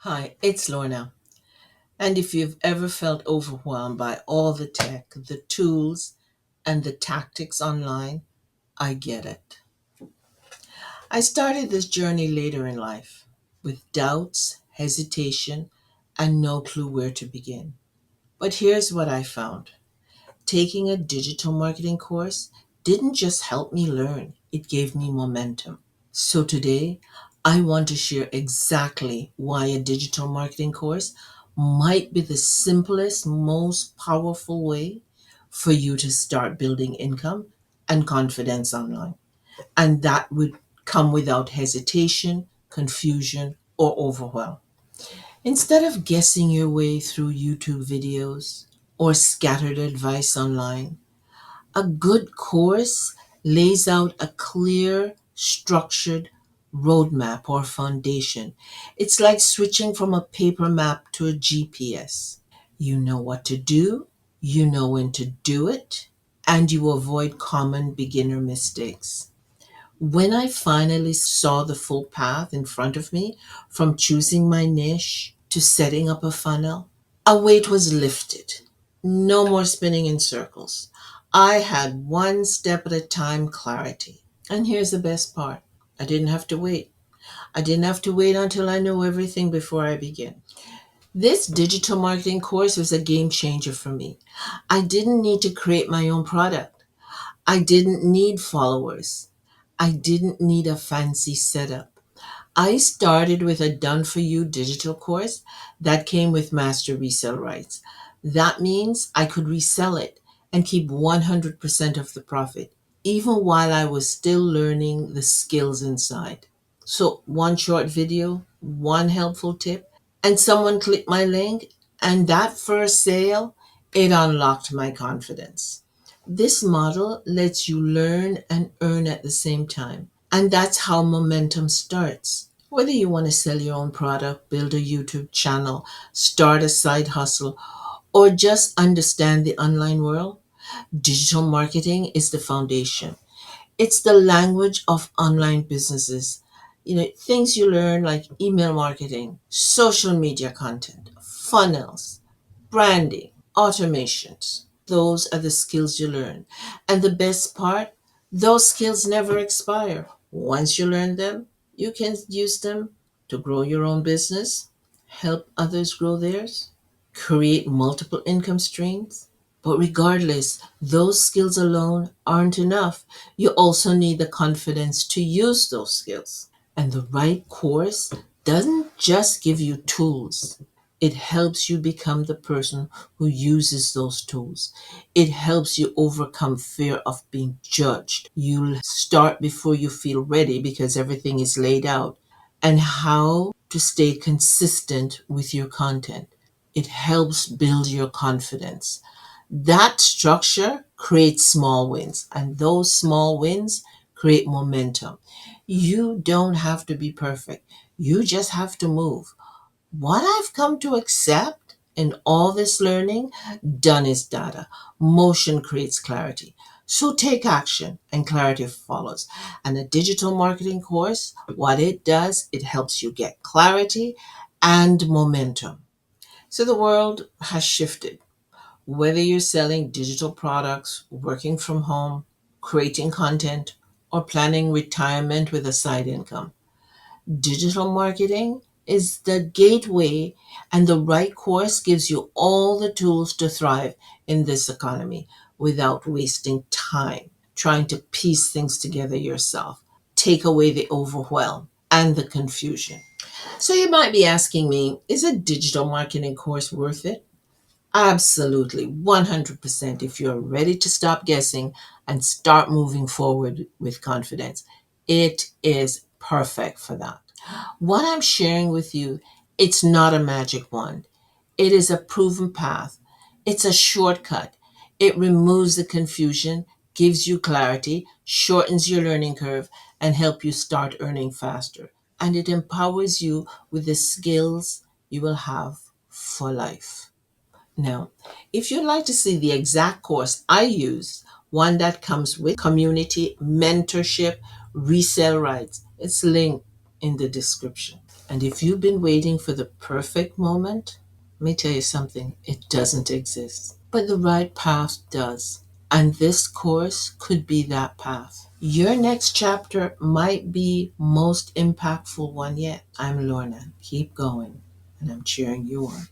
Hi, it's Lorna. And if you've ever felt overwhelmed by all the tech, the tools, and the tactics online, I get it. I started this journey later in life with doubts, hesitation, and no clue where to begin. But here's what I found: taking a digital marketing course didn't just help me learn, it gave me momentum. So today, I want to share exactly why a digital marketing course might be the simplest, most powerful way for you to start building income and confidence online. And that would come without hesitation, confusion, or overwhelm. Instead of guessing your way through YouTube videos or scattered advice online, a good course lays out a clear, structured roadmap or foundation. It's like switching from a paper map to a GPS. You know what to do, you know when to do it, and you avoid common beginner mistakes. When I finally saw the full path in front of me, from choosing my niche to setting up a funnel, a weight was lifted. No more spinning in circles. I had one step at a time clarity. And here's the best part: I didn't have to wait. I didn't have to wait until I knew everything before I began. This digital marketing course was a game changer for me. I didn't need to create my own product. I didn't need followers. I didn't need a fancy setup. I started with a done for you digital course that came with master resale rights. That means I could resell it and keep 100% of the profit, even while I was still learning the skills inside. So, one short video, one helpful tip, and someone clicked my link, and that first sale, it unlocked my confidence. This model lets you learn and earn at the same time. And that's how momentum starts. Whether you want to sell your own product, build a YouTube channel, start a side hustle, or just understand the online world, digital marketing is the foundation. It's the language of online businesses. Things you learn like email marketing, social media content, funnels, branding, automations. Those are the skills you learn. And the best part, those skills never expire. Once you learn them, you can use them to grow your own business, help others grow theirs, create multiple income streams. But regardless, those skills alone aren't enough. You also need the confidence to use those skills. And the right course doesn't just give you tools, it helps you become the person who uses those tools. It helps you overcome fear of being judged. You'll start before you feel ready because everything is laid out. And how to stay consistent with your content. It helps build your confidence. That structure creates small wins, and those small wins create momentum. You don't have to be perfect, you just have to move. What I've come to accept in all this learning: done is data. Motion creates clarity. So take action and clarity follows. And a digital marketing course, what it does, it helps you get clarity and momentum. So the world has shifted. Whether you're selling digital products, working from home, creating content, or planning retirement with a side income, digital marketing is the gateway, and the right course gives you all the tools to thrive in this economy without wasting time trying to piece things together yourself. Take away the overwhelm and the confusion. So you might be asking me, is a digital marketing course worth it? Absolutely, 100% if you're ready to stop guessing and start moving forward with confidence. It is perfect for that. What I'm sharing with you, it's not a magic wand. It is a proven path. It's a shortcut. It removes the confusion, gives you clarity, shortens your learning curve, and help you start earning faster. And it empowers you with the skills you will have for life. Now, if you'd like to see the exact course I use, one that comes with community, mentorship, resale rights, it's linked in the description. And if you've been waiting for the perfect moment, let me tell you something, it doesn't exist. But the right path does. And this course could be that path. Your next chapter might be most impactful one yet. I'm Lorna. Keep going. And I'm cheering you on.